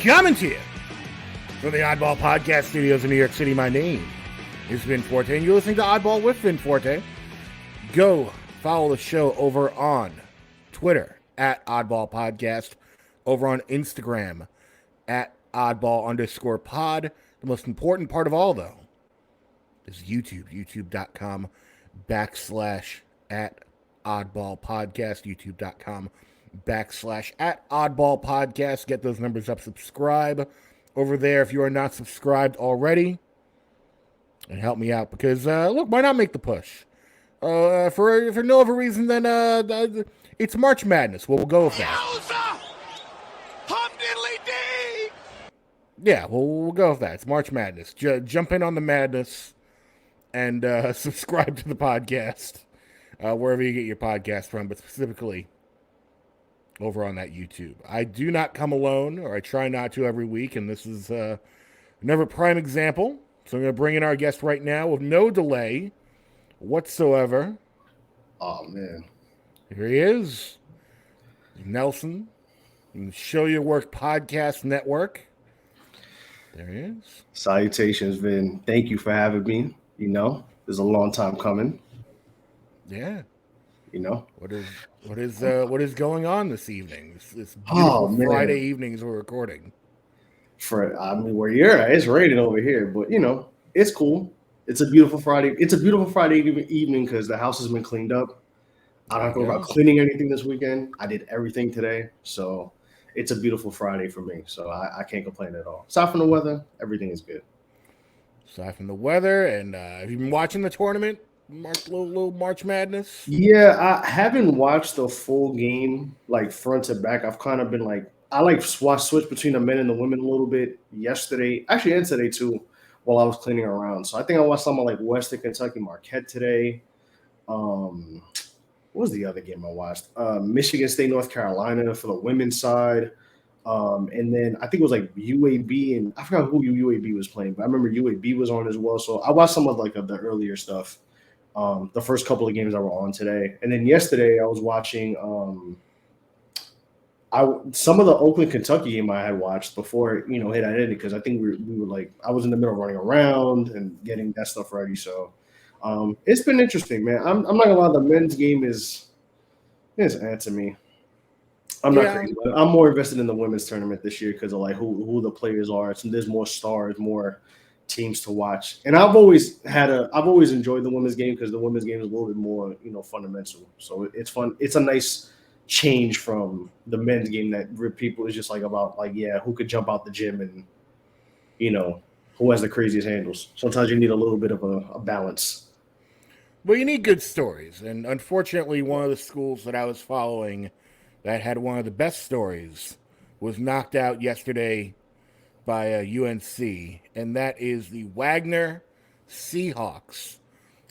Coming to you from the Oddball Podcast Studios in New York City. My name is Vin Forte, and you're listening to Oddball with Vin Forte. Go follow the show over on Twitter at Oddball Podcast, over on Instagram at Oddball_pod. The most important part of all, though, is YouTube, youtube.com/ at Oddball Podcast, youtube.com/ at Oddball Podcast. Get those numbers up. Subscribe over there if you are not subscribed already. And help me out because, look, why not make the push? For no other reason than it's March Madness. We'll go with that. Yeah, we'll go with that. It's March Madness. Jump in on the madness and subscribe to the podcast wherever you get your podcast from, but specifically over on that YouTube. I do not come alone, or I try not to every week, and this is another prime example. So I'm going to bring in our guest right now with no delay whatsoever. Oh, man. Here he is. Nelson. Show Your Work Podcast Network. There he is. Salutations, Vin. Thank you for having me. You know, it's a long time coming. Yeah. You know. What is going on this evening? This beautiful Friday evening as we're recording. Where you're at, it's raining over here, but you know, it's cool. It's a beautiful Friday. It's a beautiful Friday evening because the house has been cleaned up. I don't have to worry about cleaning anything this weekend. I did everything today, so it's a beautiful Friday for me. So I can't complain at all. Aside from the weather, everything is good. Aside from the weather, and have you been watching the tournament? Little March Madness? Yeah, I haven't watched the full game, like front to back. I've kind of been like, I switch between the men and the women a little bit yesterday, actually, and today too, while I was cleaning around. So I think I watched some of like Western Kentucky Marquette today. What was the other game I watched? Michigan State, North Carolina for the women's side. And then I think it was like UAB, and I forgot who UAB was playing, but I remember UAB was on as well. So I watched some of like the earlier stuff. The first couple of games that were on today. And then yesterday I was watching some of the Oakland, Kentucky game I had watched before, it ended because I think we were like, I was in the middle of running around and getting that stuff ready. So it's been interesting, man. I'm not gonna lie, the men's game is to me. I'm not crazy, but I'm more invested in the women's tournament this year because of like who the players are. So there's more stars, more teams to watch, and I've always enjoyed the women's game because the women's game is a little bit more fundamental. So it's fun. It's a nice change from the men's game that people is just like about like who could jump out the gym and who has the craziest handles. Sometimes you need a little bit of a balance. Well, you need good stories, and unfortunately, one of the schools that I was following that had one of the best stories was knocked out yesterday by UNC, and that is the Wagner Seahawks.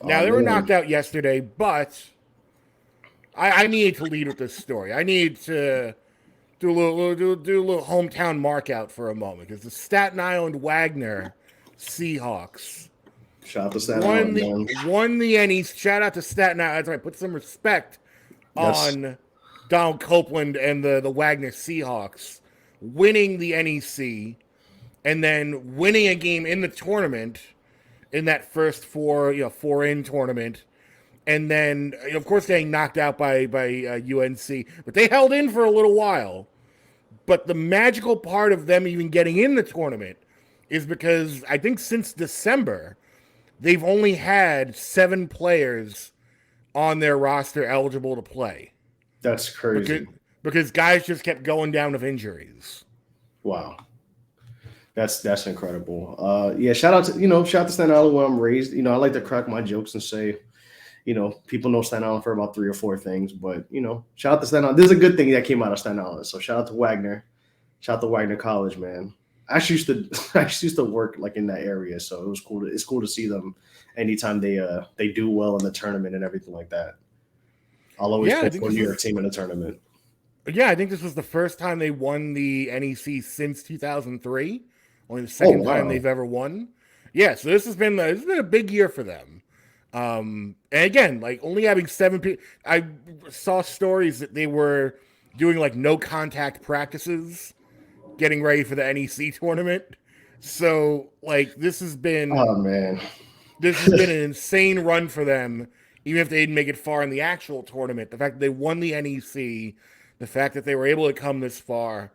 Now, they were knocked out yesterday, but I needed to lead with this story. I need to do a little hometown mark out for a moment, because the Staten Island Wagner Seahawks shout out to Staten Island, won the NEC. Shout out to Staten Island. That's right. Put some respect on Donald Copeland and the Wagner Seahawks winning the NEC. And then winning a game in the tournament, in that first four-in tournament, and then of course getting knocked out by UNC, but they held in for a little while. But the magical part of them even getting in the tournament is because I think since December they've only had 7 players on their roster eligible to play. That's crazy. Because guys just kept going down with injuries. Wow. That's incredible. Shout out to Staten Island where I'm raised. I like to crack my jokes and say, people know Staten Island for about 3 or 4 things, but shout out to Staten Island. This is a good thing that came out of Staten Island. So shout out to Wagner. Shout out to Wagner College, man. I actually used to work like in that area, so it was cool. It's cool to see them anytime they do well in the tournament and everything like that. I'll always pick for a New York team in the tournament. Yeah, I think this was the first time they won the NEC since 2003. Only the second time they've ever won. Yeah, so this has been a big year for them. And again, like only having 7 people. I saw stories that they were doing like no contact practices getting ready for the NEC tournament. So like Oh man. this has been an insane run for them, even if they didn't make it far in the actual tournament. The fact that they won the NEC, the fact that they were able to come this far,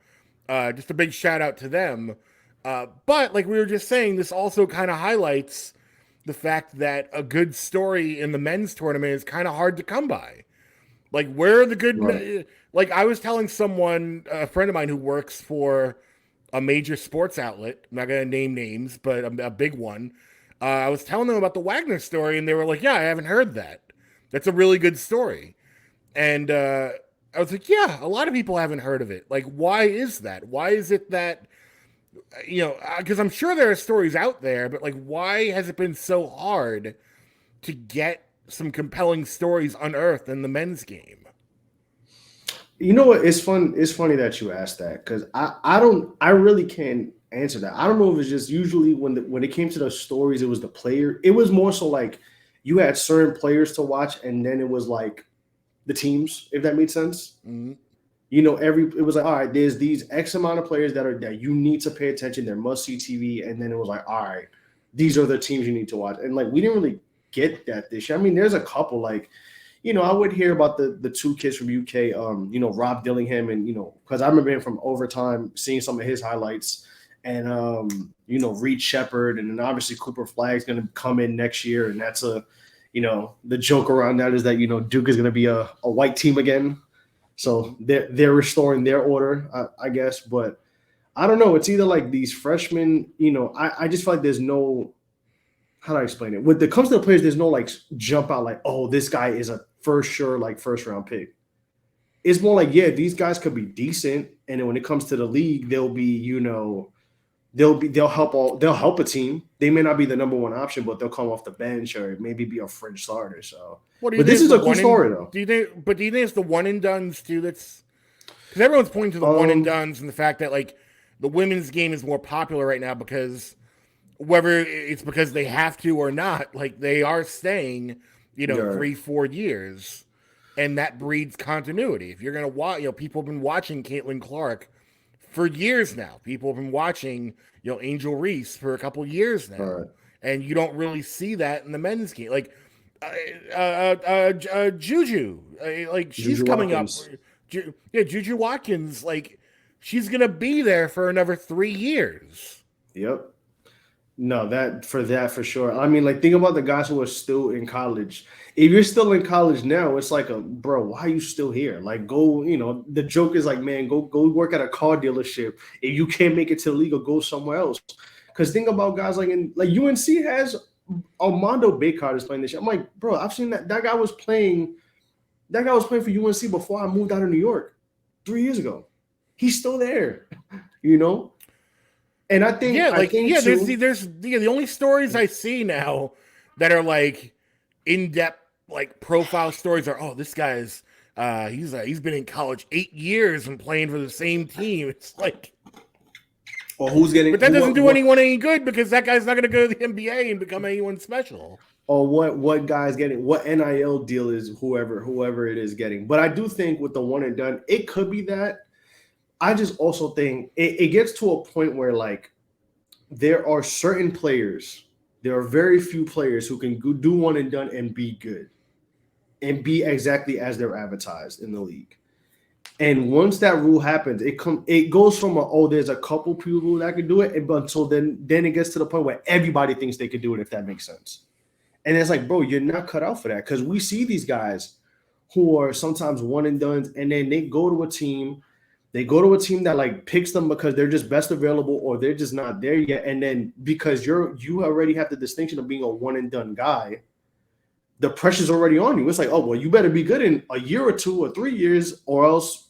just a big shout out to them. But like we were just saying, this also kind of highlights the fact that a good story in the men's tournament is kind of hard to come by. Like, where are the good? Right. Like, I was telling someone, a friend of mine who works for a major sports outlet. I'm not gonna name names, but a big one. I was telling them about the Wagner story, and they were like, "Yeah, I haven't heard that. That's a really good story." And I was like, "Yeah, a lot of people haven't heard of it. Like, why is that? Why is it that because I'm sure there are stories out there, but like, why has it been so hard to get some compelling stories unearthed in the men's game?" You know what? It's fun. It's funny that you asked that because I really can't answer that. I don't know if it's just usually when it came to the stories, it was the player. It was more so like you had certain players to watch, and then it was like the teams, if that made sense. Mm-hmm. It was like, all right, there's these X amount of players that you need to pay attention. They're must see TV, and then it was like, all right, these are the teams you need to watch. And like we didn't really get that this year. I mean, there's a couple like. I would hear about the two kids from UK, Rob Dillingham, and because I remember him from Overtime, seeing some of his highlights, and Reed Shepard, and then obviously Cooper Flagg's going to come in next year, and that's the joke around that is that Duke is going to be a white team again, so they're restoring their order, I guess, but I don't know. It's either like these freshmen, I just feel like there's no. How do I explain it? When it comes to the players, there's no like jump out like, oh, this guy is a first round pick. It's more like, yeah, these guys could be decent, and then when it comes to the league, they'll be, they'll help a team. They may not be the number one option, but they'll come off the bench or maybe be a fringe starter. So, but this is a cool story though. Do you think it's the one and dones too? That's because everyone's pointing to the one and dones and the fact that like the women's game is more popular right now because. Whether it's because they have to or not, like they are staying, 3-4 years, and that breeds continuity. If you're gonna watch, people have been watching Caitlin Clark for years now. People have been watching, Angel Reese for a couple years now, right. And you don't really see that in the men's game. Like Juju, like she's Juju coming Watkins. up. Juju Watkins, like she's gonna be there for another 3 years. Yep. No, that for sure. I mean, like, think about the guys who are still in college. If you're still in college now, it's like bro, why are you still here? Like, go, the joke is like, man, go work at a car dealership. If you can't make it to the league, or go somewhere else. Because think about guys like UNC has Armando Baycott is playing this year. I'm like, bro, I've seen that guy was playing for UNC before I moved out of New York 3 years ago. He's still there, And I think, there's the only stories I see now that are like in-depth, like profile stories are, oh, this guy's he's been in college 8 years and playing for the same team. It's like, or who's getting, but that doesn't do anyone any good because that guy's not going to go to the NBA and become anyone special. Or what guy's getting, what NIL deal is whoever it is getting. But I do think with the one and done, it could be that. I just also think it gets to a point where like there are certain players, there are very few players who can do one and done and be good and be exactly as they're advertised in the league. And once that rule happens, it goes from there's a couple people that can do it, but so then it gets to the point where everybody thinks they could do it, if that makes sense. And it's like, bro, you're not cut out for that because we see these guys who are sometimes one and done, and then they go to a team. They go to a team that like picks them because they're just best available or they're just not there yet. And then because you already have the distinction of being a one and done guy, the pressure's already on you. It's like, oh, well, you better be good in a year or 2 or 3 years or else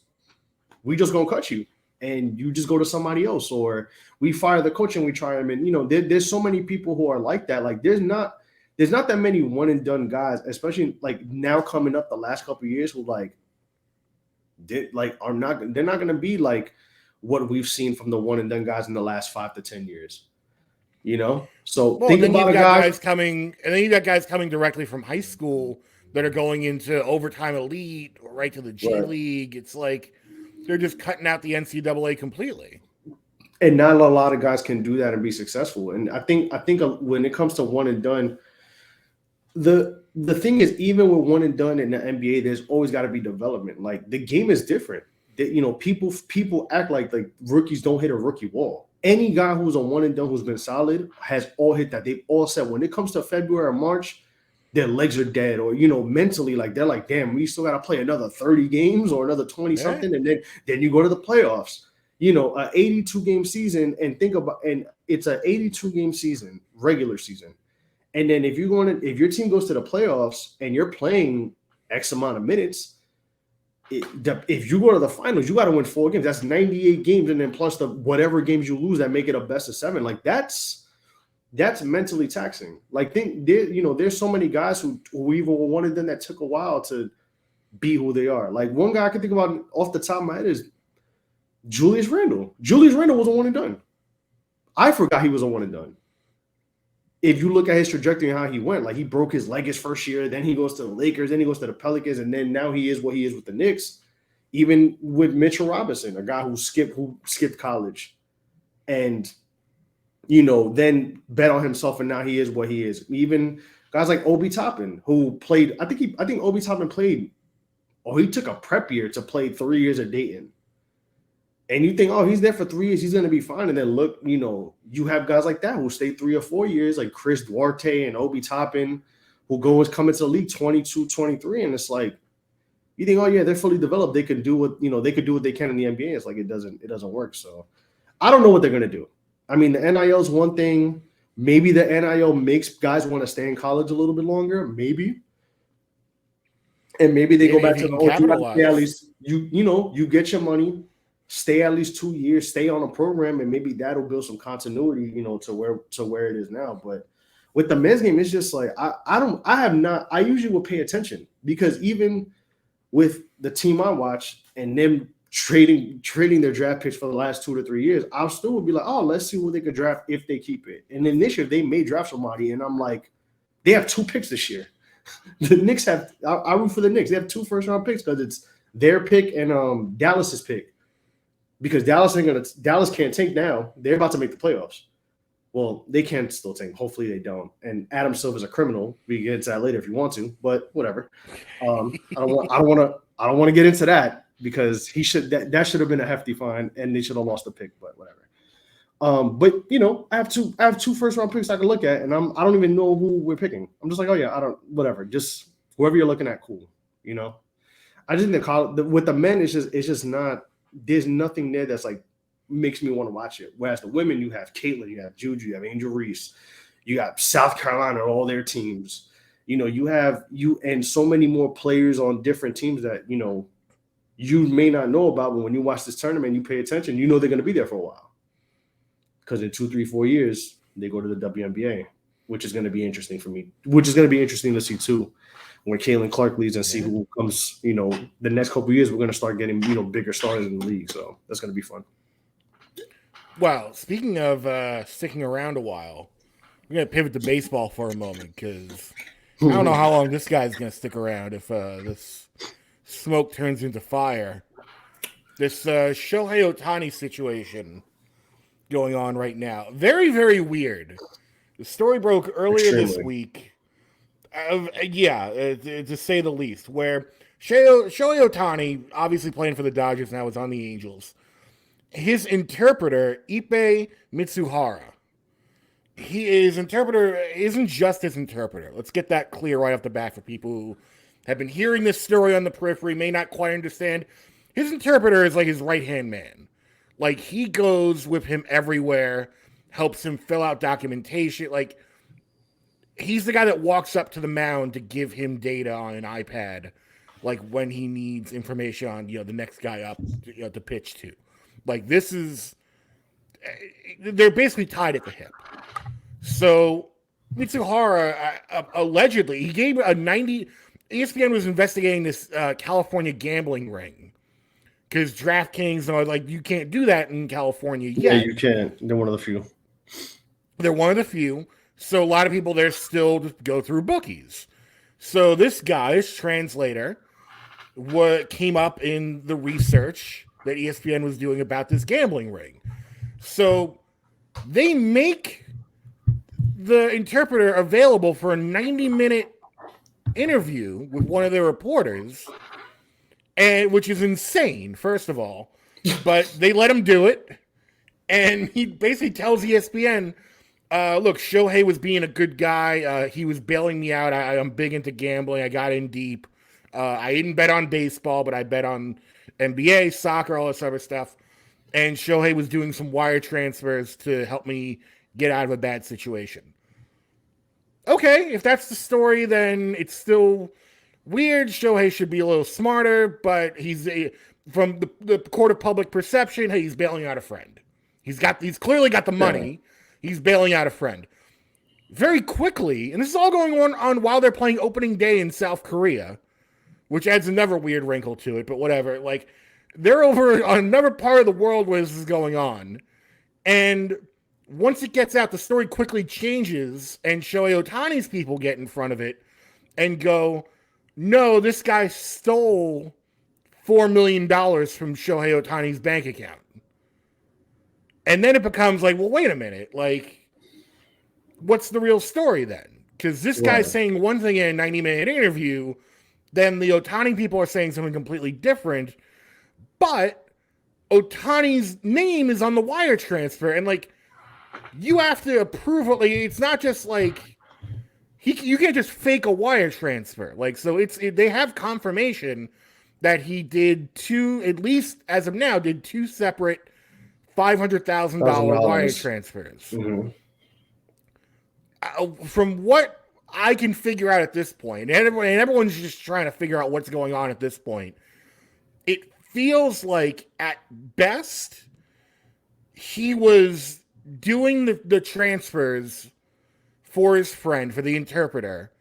we just gonna cut you and you just go to somebody else, or we fire the coach and we try him. And there's so many people who are like that. Like there's not that many one and done guys, especially like now coming up the last couple of years who they're not going to be like what we've seen from the one and done guys in the last 5 to 10 years. So think about guys coming, and then you got guys coming directly from high school that are going into overtime elite or right to the G League. It's like they're just cutting out the NCAA completely. And not a lot of guys can do that and be successful. And I think when it comes to one and done, the thing is, even with one and done in the NBA, there's always got to be development. Like the game is different. People act like rookies don't hit a rookie wall. Any guy who's a one and done who's been solid has all hit that. They've all said when it comes to February or March, their legs are dead, or mentally, like they're like, damn, we still got to play another 30 games or another 20 something, and then you go to the playoffs. A 82 game season, and it's a 82 game season, regular season. And then if your team goes to the playoffs and you're playing X amount of minutes, if you go to the finals, you got to win 4 games. That's 98 games, and then plus the whatever games you lose that make it a best of 7. Like that's mentally taxing. Like there's so many guys who even wanted them that took a while to be who they are. Like one guy I can think about off the top of my head is Julius Randle. Julius Randle was a one and done. I forgot he was a one and done. If you look at his trajectory and how he went, like he broke his leg his first year, then he goes to the Lakers, then he goes to the Pelicans, and then now he is what he is with the Knicks. Even with Mitchell Robinson, a guy who skipped college, and then bet on himself, and now he is what he is. Even guys like Obi Toppin, who played, I think Obi Toppin played, he took a prep year to play 3 years at Dayton. And you think, he's there for 3 years, he's going to be fine. And then look, you have guys like that who stay 3 or 4 years, like Chris Duarte and Obi Toppin, who come into the league 22, 23. And it's like, you think, they're fully developed. They can do what they can in the NBA. It's like, it doesn't work. So I don't know what they're going to do. I mean, the NIL is one thing. Maybe the NIL makes guys want to stay in college a little bit longer. Maybe. And maybe they go back to the old, at least you get your money. Stay at least 2 years, stay on a program, and maybe that'll build some continuity, to where it is now. But with the men's game, it's just like I usually will pay attention, because even with the team I watch and them trading their draft picks for the last 2 to 3 years, I'll still would be like, let's see what they could draft if they keep it. And then this year they may draft somebody, and I'm like, they have 2 picks this year. The Knicks I root for the Knicks. They have 2 first-round picks because it's their pick and Dallas's pick. Because Dallas can't tank now. They're about to make the playoffs. Well, they can still tank. Hopefully they don't. And Adam Silver's a criminal. We can get into that later if you want to, but whatever. I don't want to get into that, because he should that should have been a hefty fine, and they should have lost the pick. But whatever. But I have two first round picks I can look at, and I don't even know who we're picking. I'm just like, whatever. Just whoever you're looking at, cool. I just think with the men, it's just not. There's nothing there that's like makes me want to watch it. Whereas the women, you have Caitlin, you have Juju, you have Angel Reese, you got South Carolina, all their teams. You have and so many more players on different teams that you may not know about, but when you watch this tournament, you pay attention. They're going to be there for a while, because in 2, 3, 4 years they go to the WNBA, which is going to be interesting for me. Which is going to be interesting to see too. When Caitlin Clark leaves, and see who comes, the next couple of years, we're going to start getting, bigger stars in the league. So that's going to be fun. Well, speaking of sticking around a while, we're going to pivot to baseball for a moment, because I don't know how long this guy's going to stick around if this smoke turns into fire. This Shohei Ohtani situation going on right now. Very, very weird. The story broke earlier this week. To say the least, where Shohei Ohtani, obviously playing for the Dodgers now, is on the Angels. His interpreter, Ippei Mitsuhara, his interpreter isn't just his interpreter. Let's get that clear right off the bat for people who have been hearing this story on the periphery, may not quite understand. His interpreter is like his right-hand man. Like, he goes with him everywhere, helps him fill out documentation, like, he's the guy that walks up to the mound to give him data on an iPad, like when he needs information on, the next guy up to pitch to. Like, they're basically tied at the hip. So Mitsuhara, allegedly, he gave ESPN was investigating this California gambling ring, because DraftKings are like, you can't do that in California yet. Yeah, you can't. They're one of the few. So a lot of people there still just go through bookies. So this guy's translator came up in the research that ESPN was doing about this gambling ring. So they make the interpreter available for a 90-minute interview with one of their reporters, and which is insane, first of all. But they let him do it, and he basically tells ESPN, look, Shohei was being a good guy. He was bailing me out. I'm big into gambling. I got in deep. I didn't bet on baseball, but I bet on NBA, soccer, all this other stuff. And Shohei was doing some wire transfers to help me get out of a bad situation. Okay, if that's the story, then it's still weird. Shohei should be a little smarter, but from the court of public perception, hey, he's bailing out a friend. He's clearly got the money. Yeah. He's bailing out a friend. Very quickly, and this is all going on while they're playing opening day in South Korea, which adds another weird wrinkle to it, but whatever. Like, they're over on another part of the world where this is going on. And once it gets out, the story quickly changes, and Shohei Ohtani's people get in front of it and go, no, this guy stole $4 million from Shohei Ohtani's bank account. And then it becomes like, well, wait a minute. Like, what's the real story then? Because this guy's saying one thing in a 90-minute interview, then the Ohtani people are saying something completely different. But Ohtani's name is on the wire transfer, and like, you have to approve it. Like, it's not just like you can't just fake a wire transfer. Like, so they have confirmation that he did at least as of now, did two separate $500,000 wire transfers. Mm-hmm. From what I can figure out at this point, and everyone's just trying to figure out what's going on at this point, it feels like at best he was doing the transfers for his friend, for the interpreter,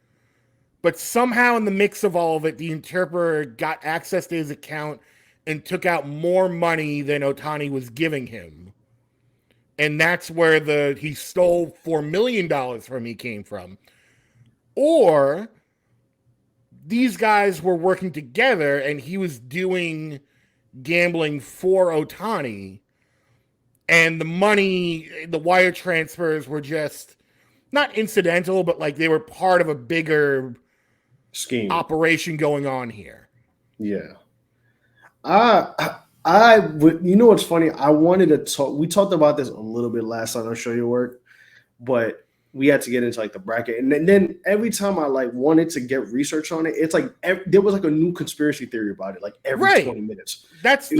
but somehow in the mix of all of it, the interpreter got access to his account and took out more money than Ohtani was giving him. And that's where he stole $4 million from me came from. Or these guys were working together and he was doing gambling for Ohtani, and the money, the wire transfers were just not incidental, but like they were part of a bigger scheme operation going on here. Yeah. I would, you know what's funny? I wanted to talk. We talked about this a little bit last time on Show Your Work, but we had to get into like the bracket. And then every time I like wanted to get research on it, it's like there was like a new conspiracy theory about it, like every 20 minutes. That's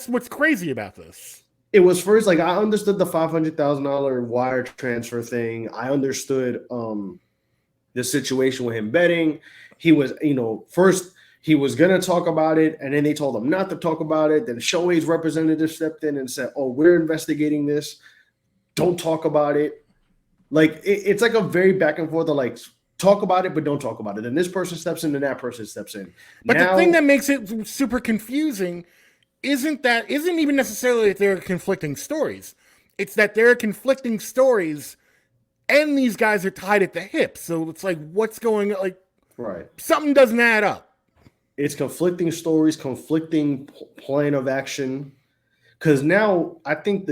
what's crazy about this. It was first like I understood the $500,000 wire transfer thing. I understood the situation with him betting. He was, first he was gonna talk about it, and then they told him not to talk about it. Then Shohei's representative stepped in and said, "Oh, we're investigating this. Don't talk about it." Like it's like a very back and forth of like talk about it, but don't talk about it. Then this person steps in, and that person steps in. But the thing that makes it super confusing isn't even necessarily that there are conflicting stories. It's that there are conflicting stories, and these guys are tied at the hip. So it's like, what's going on? Like, right? Something doesn't add up. It's conflicting stories, conflicting plan of action. Because now I think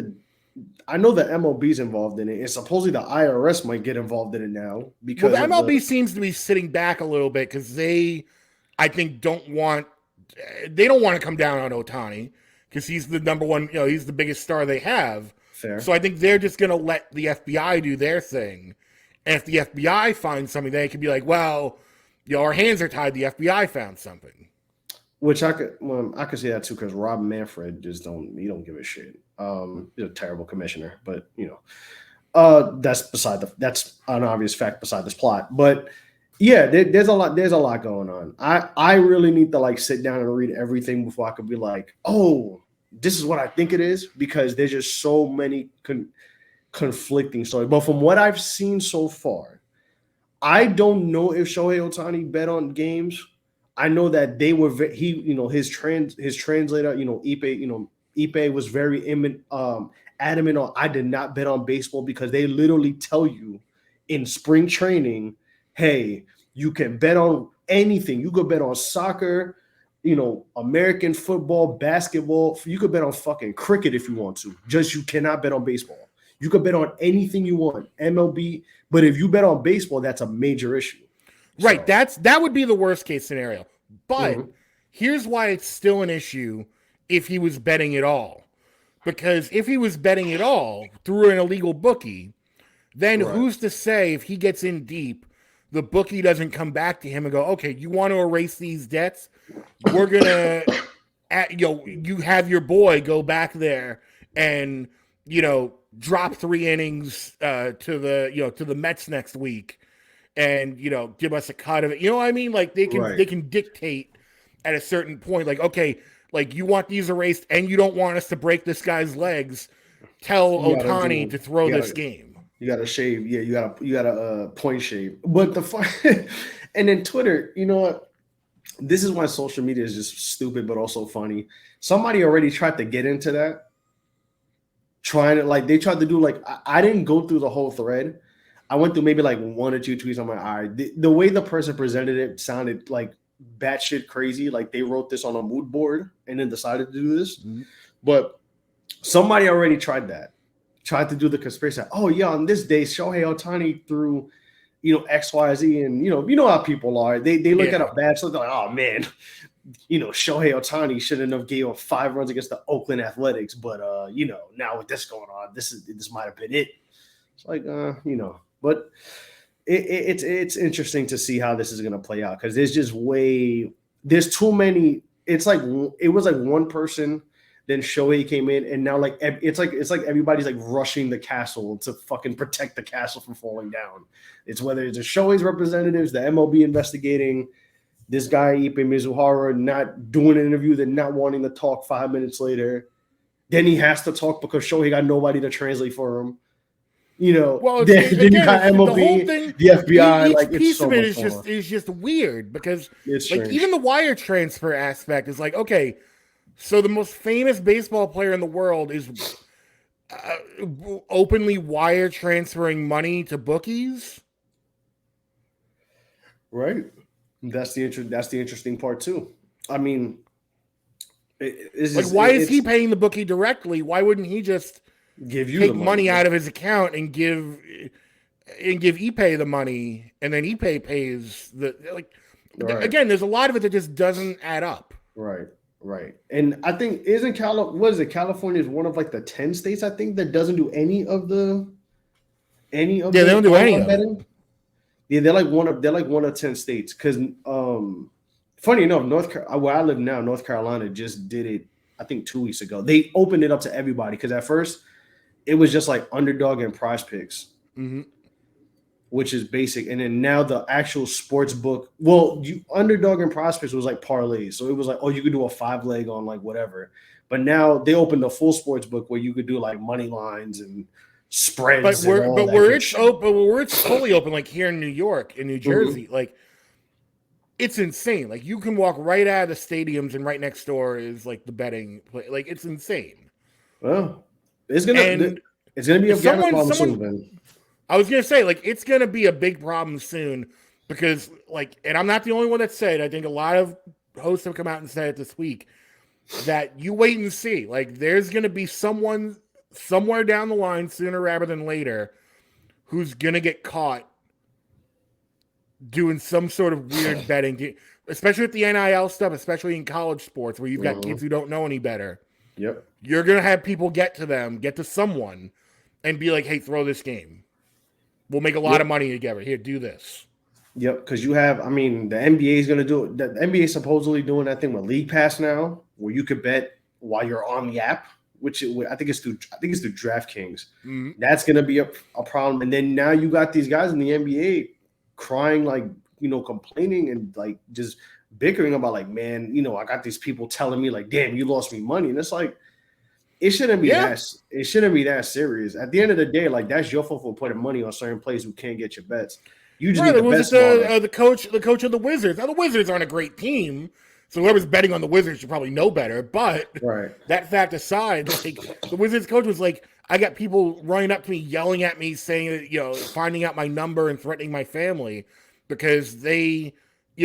I know the MLB's involved in it, and supposedly the IRS might get involved in it now because the MLB seems to be sitting back a little bit because they, I think, don't want to come down on Ohtani because he's the number one, he's the biggest star they have. Fair. So I think they're just going to let the FBI do their thing. And if the FBI finds something, they could be like, well, our hands are tied. The FBI found something. Which I could see that too, because Rob Manfred just don't give a shit. He's a terrible commissioner, but that's an obvious fact beside this plot. But yeah, there's a lot going on. I really need to like sit down and read everything before I could be like, oh, this is what I think it is, because there's just so many conflicting stories. But from what I've seen so far, I don't know if Shohei Ohtani bet on games. I know that they were his translator, Ipe was very adamant on I did not bet on baseball, because they literally tell you in spring training, hey, you can bet on anything. You could bet on soccer, American football, basketball. You could bet on fucking cricket if you want to. Just you cannot bet on baseball. You could bet on anything you want, MLB. But if you bet on baseball, that's a major issue. Right. That would be the worst case scenario. But here's why it's still an issue if he was betting at all. Because if he was betting at all through an illegal bookie, then who's to say if he gets in deep, the bookie doesn't come back to him and go, okay, you want to erase these debts? We're going to, you have your boy go back there and, drop 3 innings to the Mets next week and, give us a cut of it. You know what I mean? Like they can dictate at a certain point, like, okay, like you want these erased and you don't want us to break this guy's legs. Tell Ohtani to throw this game. You got to shave. Yeah, you got to point shave. But and then Twitter, you know what? This is why social media is just stupid, but also funny. Somebody already tried to get into that. They tried to do I didn't go through the whole thread. I went through maybe 1 or 2 tweets. I'm like, all right. The way the person presented it sounded like batshit crazy. Like they wrote this on a mood board and then decided to do this. Mm-hmm. But somebody already tried that. Tried to do the conspiracy. Oh yeah, on this day, Shohei Ohtani threw, X, Y, Z, and you know how people are. They look at a bad stuff. They're like, oh man, Shohei Ohtani shouldn't have gave up 5 runs against the Oakland Athletics, but now with this going on, this might have been it. It's like but it's interesting to see how this is going to play out because there's too many. It's like it was like one person. Then Shohei came in, and now it's like everybody's rushing the castle to fucking protect the castle from falling down. It's whether it's the Shohei's representatives, the MLB investigating this guy Ipe Mizuhara not doing an interview, then not wanting to talk 5 minutes later. Then he has to talk because Shohei got nobody to translate for him. Well, then you got MLB, the whole thing, the FBI. Each piece of it is just weird because even the wire transfer aspect is like, okay. So the most famous baseball player in the world is openly wire transferring money to bookies, right? That's the interesting part too. I mean, why is he paying the bookie directly? Why wouldn't he just take money out of his account and give Ipe the money, and then Ipe pays again? There's a lot of it that just doesn't add up. Right. And I think California is one of the 10 states I think that doesn't do any of the they don't do any of it. Yeah, they're one of 10 states cuz funny enough, where I live now, North Carolina just did it I think 2 weeks ago. They opened it up to everybody cuz at first it was just Underdog and Prize Picks. Mm-hmm. Which is basic. And then now the actual sports book, Underdog and Prospects was parlays. So it was you could do a 5-leg on whatever. But now they opened the full sports book where you could do money lines and spreads. But where it's fully open, here in New York, in New Jersey, it's insane. You can walk right out of the stadiums and right next door is the betting place. It's insane. Well, it's gonna be a problem soon, then. I was going to say, it's going to be a big problem soon because, and I'm not the only one that said, I think a lot of hosts have come out and said it this week, that you wait and see. There's going to be someone somewhere down the line, sooner rather than later, who's going to get caught doing some sort of weird betting, especially with the NIL stuff, especially in college sports where you've got kids who don't know any better. Yep. You're going to have people get to someone and be like, hey, throw this game. We'll make a lot of money together. Here, do this. Yep, because the NBA is going to do it. The NBA is supposedly doing that thing with League Pass now, where you could bet while you're on the app, which I think it's through DraftKings. Mm-hmm. That's going to be a problem. And then now you got these guys in the NBA crying, complaining and just bickering about man, I got these people telling me damn, you lost me money, and it's it shouldn't be that serious. At the end of the day, that's your fault for putting money on certain players who can't get your bets. You just need the best the coach of the Wizards. Now the Wizards aren't a great team, so whoever's betting on the Wizards should probably know better. But that fact aside, the Wizards coach was I got people running up to me, yelling at me, saying that finding out my number and threatening my family because they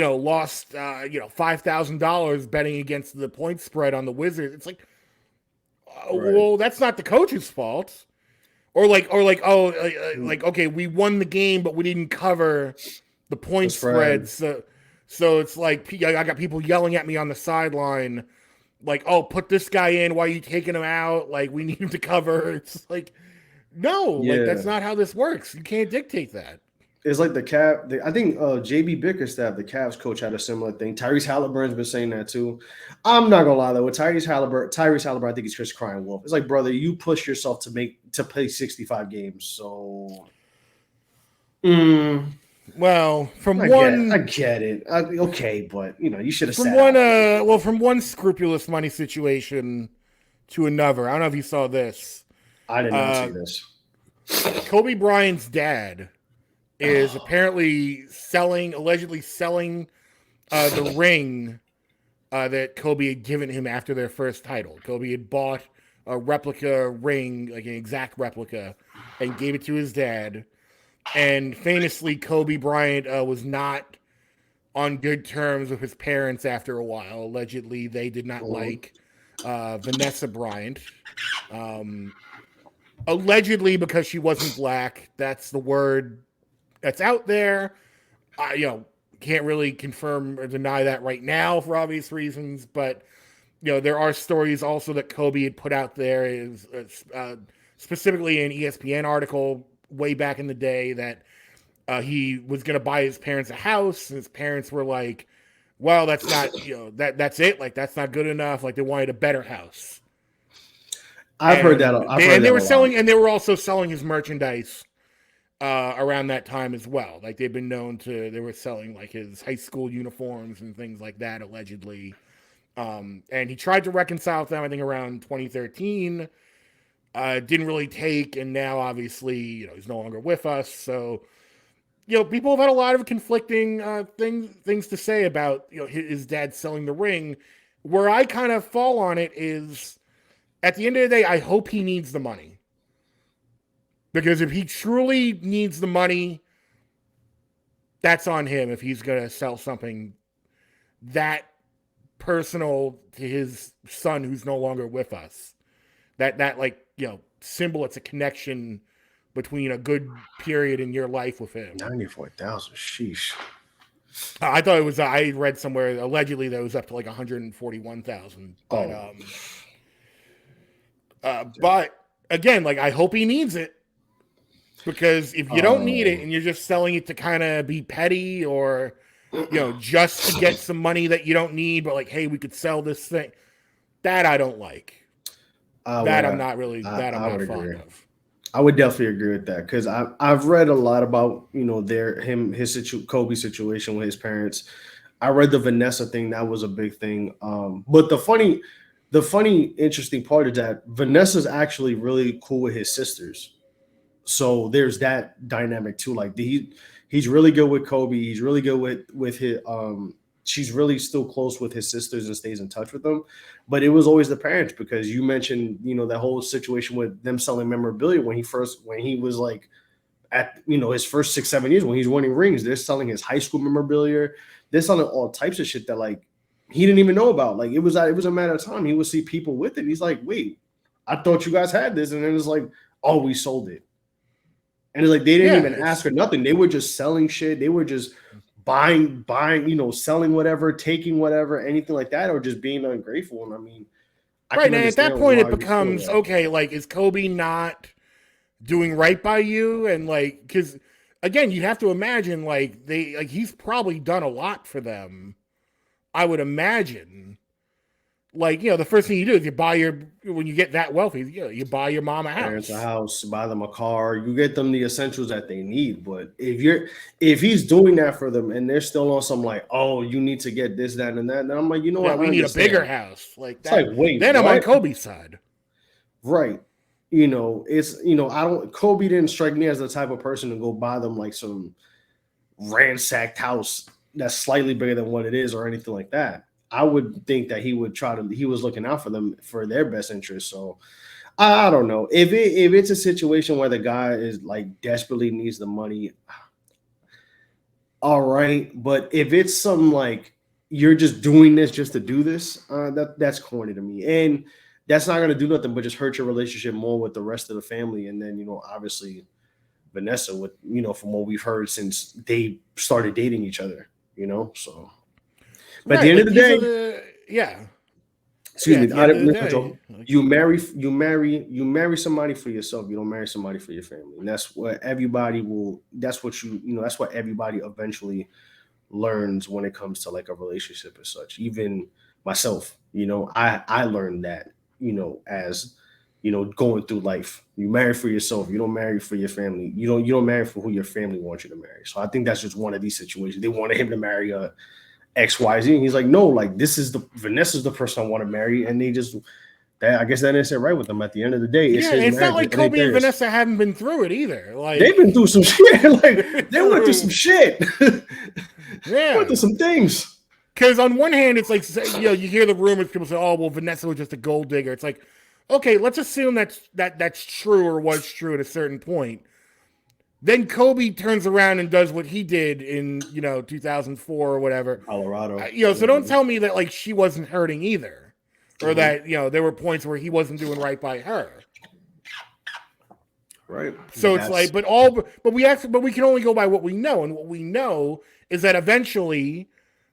lost $5,000 betting against the point spread on the Wizards. It's like, well, that's not the coach's fault. Or okay, we won the game, but we didn't cover the point spread. So it's like I got people yelling at me on the sideline, like, "Oh, put this guy in. Why are you taking him out? Like, we need him to cover." It's like, no, like that's not how this works. You can't dictate that. It's like the Cavs. I think JB Bickerstaff, the Cavs coach, had a similar thing. Tyrese Halliburton's been saying that too. I'm not gonna lie though, with Tyrese Halliburton, I think he's Chris crying wolf. It's like, brother, you push yourself to play 65 games. So, well, I get it. Okay, but you should have from one scrupulous money situation to another. I don't know if you saw this. I did not see this. Kobe Bryant's dad is apparently allegedly selling the ring that Kobe had given him after their first title. Kobe had bought a replica ring, like an exact replica, and gave it to his dad. And famously, Kobe Bryant was not on good terms with his parents after a while. Allegedly, they did not like Vanessa Bryant. Allegedly, because she wasn't black. That's the word that's out there. Can't really confirm or deny that right now for obvious reasons, but there are stories also that Kobe had put out there, is specifically an ESPN article way back in the day, that he was going to buy his parents a house, and his parents were like, well, that's not, that's it. Like, that's not good enough. Like, they wanted a better house. I've heard that. They were also selling his merchandise around that time as well. Like, they were selling like his high school uniforms and things like that, allegedly. And he tried to reconcile with them, I think around 2013. Didn't really take, and now obviously, he's no longer with us. So, people have had a lot of conflicting things to say about his dad selling the ring. Where I kind of fall on it is, at the end of the day, I hope he needs the money. Because if he truly needs the money, that's on him if he's going to sell something that personal to his son who's no longer with us. That symbol, it's a connection between a good period in your life with him. 94,000, sheesh. I thought it was, I read somewhere, allegedly, that it was up to like 141,000. But again, like, I hope he needs it. Because if you don't need it and you're just selling it to kind of be petty or, just to get some money that you don't need, but like, hey, we could sell this thing, that I don't like. I'm not fond of. I would definitely agree with that, because I've read a lot about Kobe's situation with his parents. I read the Vanessa thing, that was a big thing. But the funny, interesting part is that Vanessa's actually really cool with his sisters. So there's that dynamic too. Like, he's really good with Kobe. He's really good with his. She's really still close with his sisters and stays in touch with them. But it was always the parents, because you mentioned that whole situation with them selling memorabilia when he was like at his first 6-7 years when he's winning rings. They're selling his high school memorabilia. They're selling all types of shit that like he didn't even know about. Like, it was a matter of time. He would see people with it. He's like, wait, I thought you guys had this, and then it's like, oh, we sold it. And it's like they didn't even ask or nothing. They were just selling shit. They were just buying, selling whatever, taking whatever, anything like that, or just being ungrateful. And I mean, right. And at that point, it becomes, okay, like, is Kobe not doing right by you? And like, because again, you have to imagine, like, he's probably done a lot for them, I would imagine. Like, the first thing you do is when you get that wealthy, you buy your mom a house. Parents a house, buy them a car, you get them the essentials that they need. But if he's doing that for them and they're still on some like, oh, you need to get this, that, and that, then I'm like, what? We need a bigger house. Like that. It's like, wait, then I'm on Kobe's side. Right. Kobe didn't strike me as the type of person to go buy them like some ransacked house that's slightly bigger than what it is or anything like that. I would think that he was looking out for them for their best interest. So I don't know if it's a situation where the guy is like desperately needs the money. all right. But if it's something like you're just doing this just to do this, that's corny to me. And that's not gonna do nothing but just hurt your relationship more with the rest of the family. And then, obviously Vanessa with, from what we've heard since they started dating each other, so but at the end of the day, yeah. Excuse me. At the end of the day, You marry somebody for yourself. You don't marry somebody for your family, and that's what everybody will. That's what That's what everybody eventually learns when it comes to like a relationship as such. Even myself, I learned that, as going through life. You marry for yourself. You don't marry for your family. You don't marry for who your family wants you to marry. So I think that's just one of these situations. They wanted him to marry a XYZ. And he's like, no, like Vanessa's the person I want to marry. And I guess that didn't sit right with them at the end of the day. It's not like Kobe and Vanessa haven't been through it either. Like they've been through some shit. Like they went through some shit. Yeah. Went through some things. Because on one hand, it's like, you hear the rumors, people say, oh, well, Vanessa was just a gold digger. It's like, okay, let's assume that's true or was true at a certain point. Then Kobe turns around and does what he did in, 2004 or whatever. Colorado. So don't tell me that, like, she wasn't hurting either. Or that, there were points where he wasn't doing right by her. Right. So it's like, but we can only go by what we know. And what we know is that eventually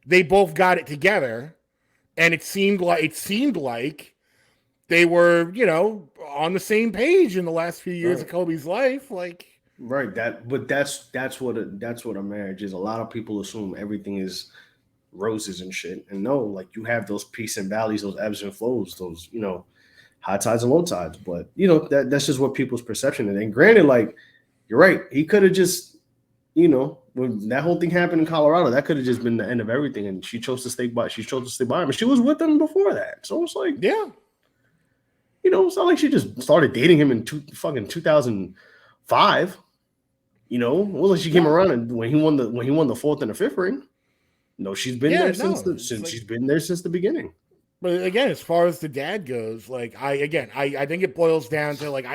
they both got it together. And it seemed like they were, on the same page in the last few years of Kobe's life. Like, right. That's what a marriage is. A lot of people assume everything is roses and shit. And no, like you have those peaks and valleys, those ebbs and flows, those, high tides and low tides. But that's just what people's perception is. And granted, like you're right, he could have just, when that whole thing happened in Colorado, that could have just been the end of everything. And she chose to stay by him. And she was with him before that. So it's like, yeah. It's not like she just started dating him in 2005. It wasn't like she came around and when he won the fourth and the fifth ring. No, she's been there she's been there since the beginning. But again, as far as the dad goes, like I think it boils down to like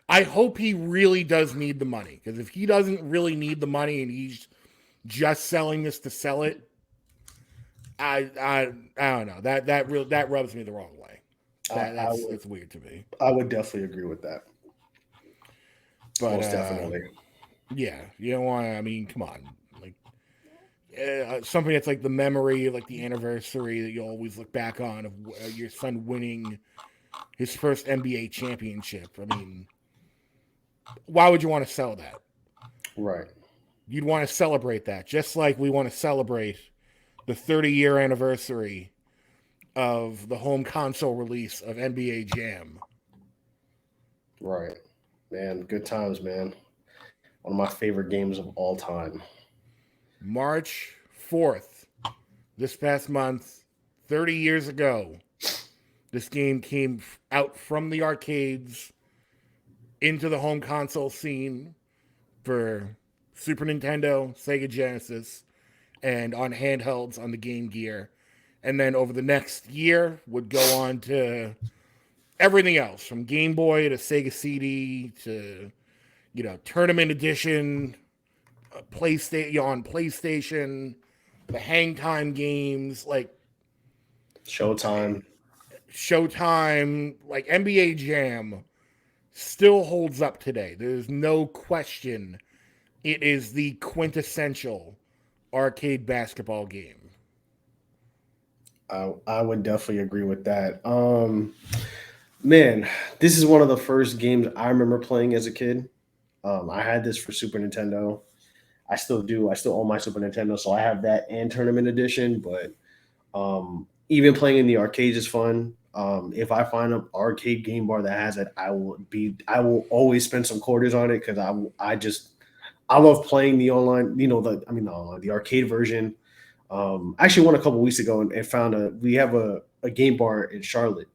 I hope he really does need the money, because if he doesn't really need the money and he's just selling this to sell it, I don't know, that rubs me the wrong way. It's weird to me. I would definitely agree with that. But most definitely. Yeah, you don't want to. I mean, come on, like something that's like the memory, like the anniversary that you always look back on of your son winning his first NBA championship. I mean, why would you want to sell that? Right. You'd want to celebrate that, just like we want to celebrate the 30-year anniversary of the home console release of NBA Jam. Right. Man, good times, man. One of my favorite games of all time. March 4th, this past month, 30 years ago, this game came out from the arcades into the home console scene for Super Nintendo, Sega Genesis, and on handhelds on the Game Gear. And then over the next year would go on to everything else, from Game Boy to Sega CD to, Tournament Edition, PlayStation, the Hang Time games, like Showtime, like NBA Jam still holds up today. There's no question it is the quintessential arcade basketball game. I would definitely agree with that. Man, this is one of the first games I remember playing as a kid. I had this for Super Nintendo. I still do. I still own my Super Nintendo, so I have that and Tournament Edition. But even playing in the arcades is fun. If I find an arcade game bar that has it, I will always spend some quarters on it, because I love playing the online. The arcade version. Actually went a couple weeks ago and found we have a game bar in Charlotte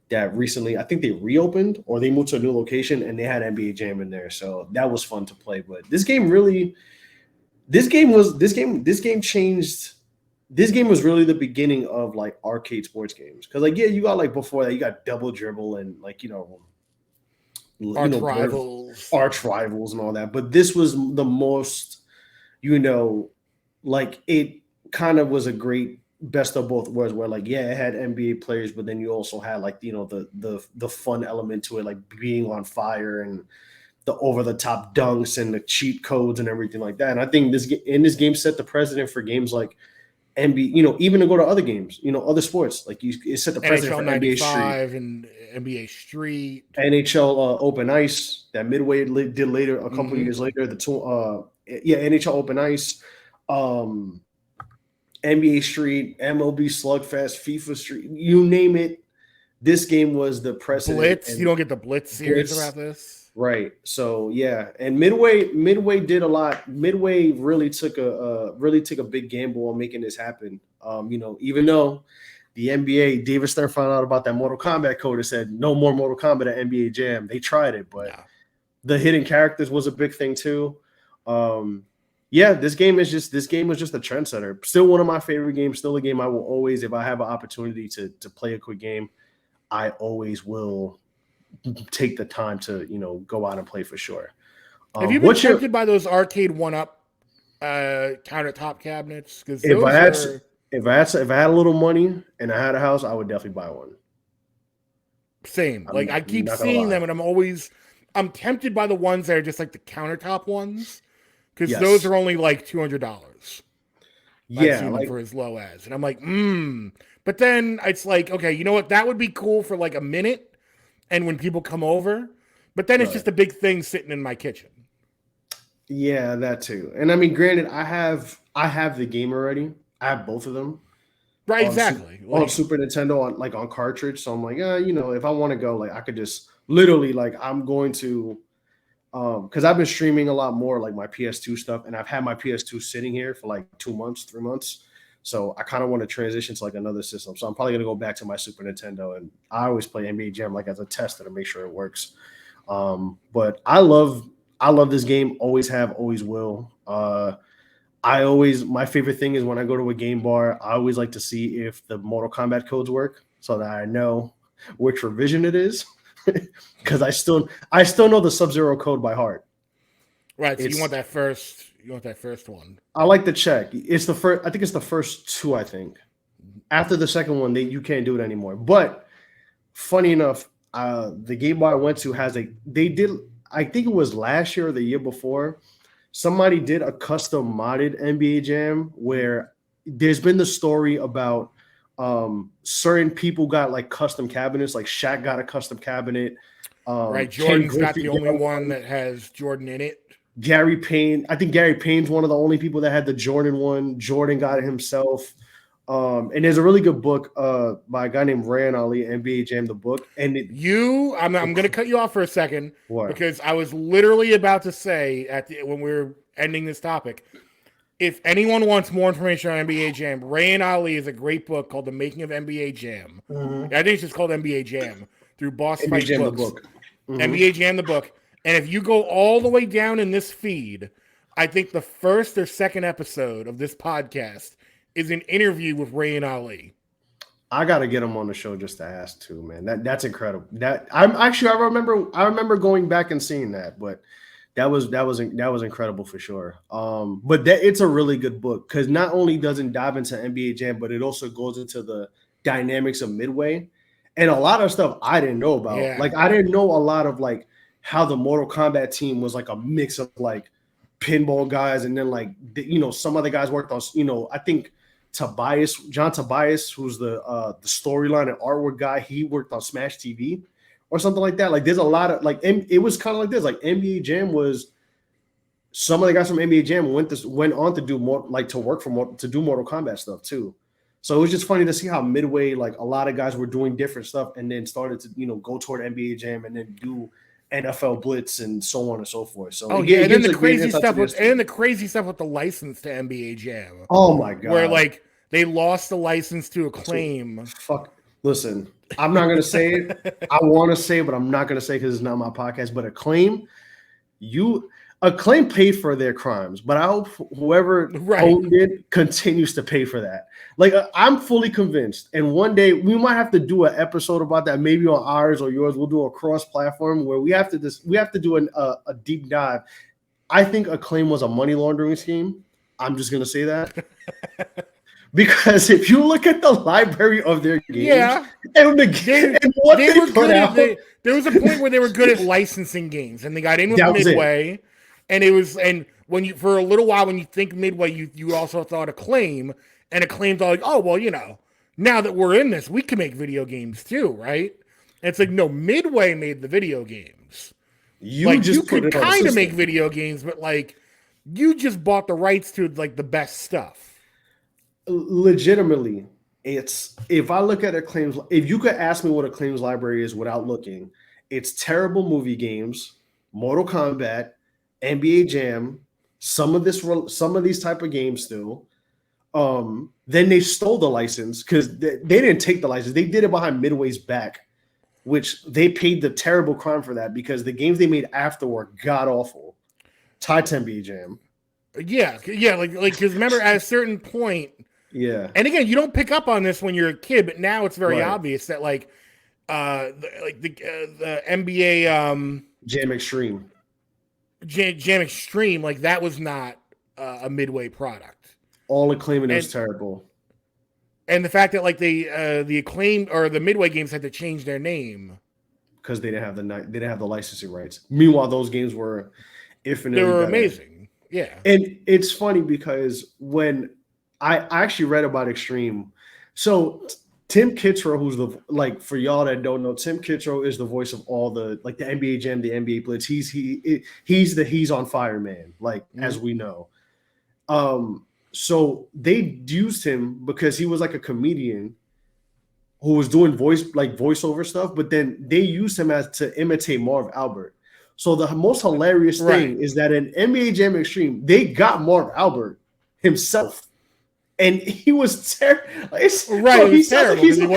that recently, I think they reopened or they moved to a new location, and they had NBA Jam in there. So that was fun to play. But this game was really the beginning of like arcade sports games. Cause like, yeah, you got like before that, you got Double Dribble and like, Arch Rivals and all that. But this was the most like it kind of was a great best of both worlds where like, yeah, it had NBA players, but then you also had like, the fun element to it, like being on fire and the over the top dunks and the cheat codes and everything like that. And I think this game set the precedent for games like NBA, even to go to other games, other sports. Like it set the precedent NHL for NBA Street and NBA Street, NHL Open Ice that Midway did later, a couple years later. NHL Open Ice, NBA Street, MLB Slugfest, FIFA Street, you name it. This game was the precedent. Blitz. You don't get the Blitz series about this, right? So yeah, and Midway did a lot. Midway really took a big gamble on making this happen. Even though the NBA, David Stern found out about that Mortal Kombat code and said no more Mortal Kombat at NBA Jam. They tried it, but the hidden characters was a big thing too. This game was just a trendsetter. Still one of my favorite games. Still a game I will always, if I have an opportunity to play a quick game, I always will take the time to go out and play for sure. Have you been tempted by those arcade 1-up countertop cabinets? Because if I had a little money and I had a house, I would definitely buy one. Same. I keep seeing them, and I'm tempted by the ones that are just like the countertop ones, because those are only like $200. Yeah, for as low as, and I'm like, But then it's like, okay, you know what? That would be cool for like a minute, and when people come over. But then it's just a big thing sitting in my kitchen. Yeah, that too. And I mean, granted, I have the game already. I have both of them. Right, exactly. On Super Nintendo, on cartridge. So I'm like, if I want to go, like I could just literally I'm going to, because I've been streaming a lot more like my PS2 stuff, and I've had my PS2 sitting here for like 2 months, 3 months. So I kind of want to transition to like another system. So I'm probably gonna go back to my Super Nintendo, and I always play NBA Jam like as a tester to make sure it works. But I love this game. Always have, always will. My favorite thing is when I go to a game bar, I always like to see if the Mortal Kombat codes work so that I know which revision it is. Because I still know the Sub-Zero code by heart. Right. So you want that first one. I like to check. It's the first. I think it's the first two. I think after the second one, you can't do it anymore. But funny enough, the game bar I went to I think it was last year or the year before. Somebody did a custom modded NBA Jam where there's been the story about certain people got like custom cabinets, like Shaq got a custom cabinet. Right, Jordan's got the only one that has Jordan in it. Gary Payne, I think Gary Payne's one of the only people that had the Jordan one. Jordan got it himself. And there's a really good book by a guy named Ryan Ali, NBA Jam, the book. And I'm going to cut you off for a second because I was literally about to say when we were ending this topic, if anyone wants more information on NBA Jam, Ryan Ali is a great book called The Making of NBA Jam. Mm-hmm. I think it's just called NBA Jam through Boss Fight Jam Books. The book. Mm-hmm. NBA Jam the book. And if you go all the way down in this feed, I think the first or second episode of this podcast is an interview with Ryan Ali. I got to get him on the show just to ask too, man. That's incredible. I remember going back and seeing that, but that was incredible for sure. But it's a really good book because not only does it dive into NBA Jam, but it also goes into the dynamics of Midway and a lot of stuff I didn't know about. Yeah. Like I didn't know a lot of like how the Mortal Kombat team was like a mix of like pinball guys, and then like some other guys worked on. I think John Tobias, who's the storyline and artwork guy, he worked on Smash TV or something like that. Like there's a lot of like it was kind of like this. Like NBA Jam was some of the guys from NBA Jam went on to do more like to do Mortal Kombat stuff too. So it was just funny to see how Midway, like a lot of guys were doing different stuff and then started to go toward NBA Jam and then do NFL Blitz and so on and so forth. So and then the crazy stuff with the license to NBA Jam. Oh my god! Where like they lost the license to Acclaim. Fuck. Listen, I'm not gonna say it. I want to say it, but I'm not gonna say because it's not my podcast. But Acclaim paid for their crimes, but I hope whoever owned it continues to pay for that. Like I'm fully convinced, and one day we might have to do an episode about that, maybe on ours or yours. We'll do a cross-platform where we have to do a deep dive. I think Acclaim was a money laundering scheme. I'm just gonna say that. Because if you look at the library of their games and what they put out, there was a point where they were good at licensing games, and they got in with Midway, and when you for a little while when you think Midway, you also thought Acclaim, and Acclaim's all like, oh well, now that we're in this, we can make video games too, right? And it's like, no, Midway made the video games. You could kind of make video games, but like you just bought the rights to like the best stuff. Legitimately, it's if I look at Acclaim's, if you could ask me what Acclaim's library is without looking, it's terrible movie games, Mortal Kombat, NBA Jam, some of these type of games still. Then they stole the license because they didn't take the license. They did it behind Midway's back, which they paid the terrible crime for that because the games they made after were god awful. Tied to NBA Jam. Yeah, like because remember at a certain point. Yeah, and again, you don't pick up on this when you're a kid, but now it's very obvious that the NBA Jam Extreme, Jam Extreme, like that was not a Midway product. All Acclaim is terrible, and the fact that like the Acclaim or the Midway games had to change their name because they didn't have the licensing rights. Meanwhile, those games were infinitely better. Amazing. Yeah, and it's funny because when I actually read about Extreme. So Tim Kitzrow, who's for y'all that don't know, Tim Kitzrow is the voice of all the NBA Jam, the NBA Blitz. He's on fire man, as we know. So they used him because he was like a comedian who was doing voiceover stuff, but then they used him to imitate Marv Albert. So the most hilarious thing is that in NBA Jam Extreme, they got Marv Albert himself. And he was terrible. Right, he terrible. He sounds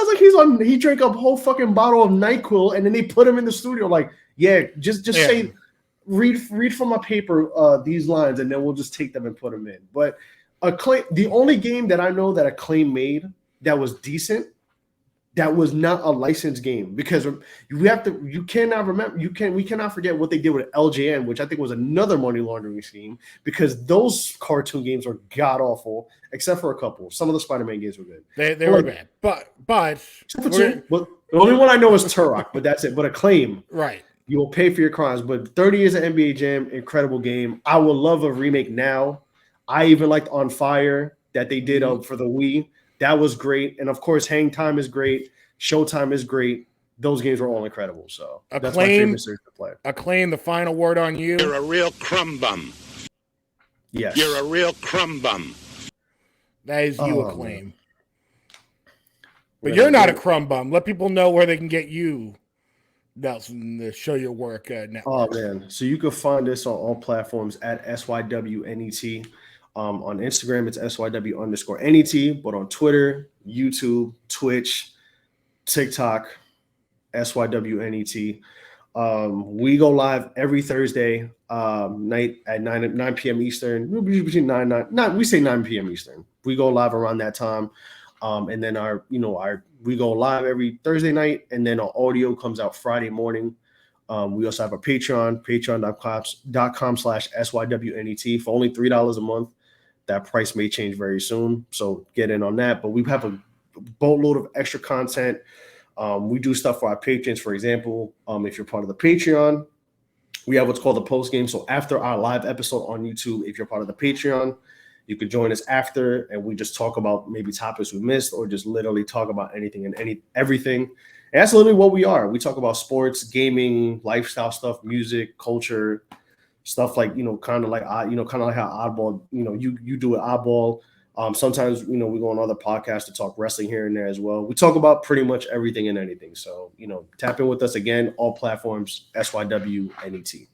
like he drank a whole fucking bottle of NyQuil, and then they put him in the studio. Just say, read from a paper these lines, and then we'll just take them and put them in. But Acclaim, the only game that I know that Acclaim made that was decent, that was not a licensed game, because we cannot forget what they did with LJN, which I think was another money laundering scheme, because those cartoon games were god awful, except for a couple. Some of the Spider-Man games were good. They were bad, but the only one I know is Turok, but that's it. But Acclaim, right? You will pay for your crimes. But 30 years of NBA Jam, incredible game. I would love a remake now. I even liked On Fire that they did for the Wii. That was great. And of course, Hang Time is great. Showtime is great. Those games were all incredible. So that's my favorite series to play. Acclaim, the final word on you. You're a real crumb bum. Yes. You're a real crumb bum. That is you, Acclaim. But you're not a crumb bum. Let people know where they can get you, Nelson, to show your work network. Oh, man. So you can find this on all platforms at SYWNET. On Instagram, it's SYW_NET, but on Twitter, YouTube, Twitch, TikTok, SYWNET. We go live every Thursday night at 9 p.m. Eastern. Between 9 we say 9 p.m. Eastern. We go live around that time. And then we go live every Thursday night, and then our audio comes out Friday morning. We also have a Patreon, patreon.com/SYWNET for only $3 a month. That price may change very soon, so get in on that. But we have a boatload of extra content. We do stuff for our patrons. For example, if you're part of the Patreon, we have what's called the post game. So after our live episode on YouTube, if you're part of the Patreon, you could join us after, and we just talk about maybe topics we missed, or just literally talk about anything and everything. And that's literally what we are. We talk about sports, gaming, lifestyle stuff, music, culture, stuff like, kind of like how Oddball, you do it, Oddball. Sometimes, we go on other podcasts to talk wrestling here and there as well. We talk about pretty much everything and anything. So, tap in with us again, all platforms, SYWNET.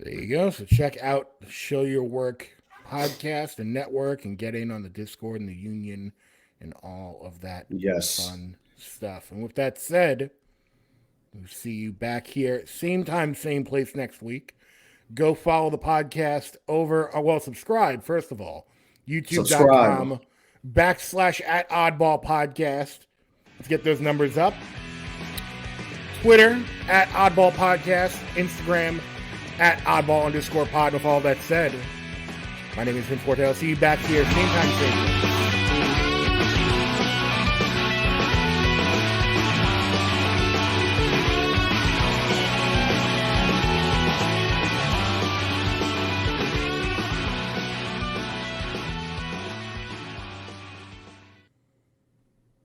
There you go. So check out the Show Your Work podcast and network, and get in on the Discord and the Union and all of that fun stuff. And with that said, we'll see you back here, same time, same place next week. Go follow the podcast subscribe, first of all. YouTube.com /@Oddball Podcast. Let's get those numbers up. Twitter @Oddball Podcast. Instagram at Oddball_pod. With all that said, my name is Vin Forte. I'll see you back here same time, same place.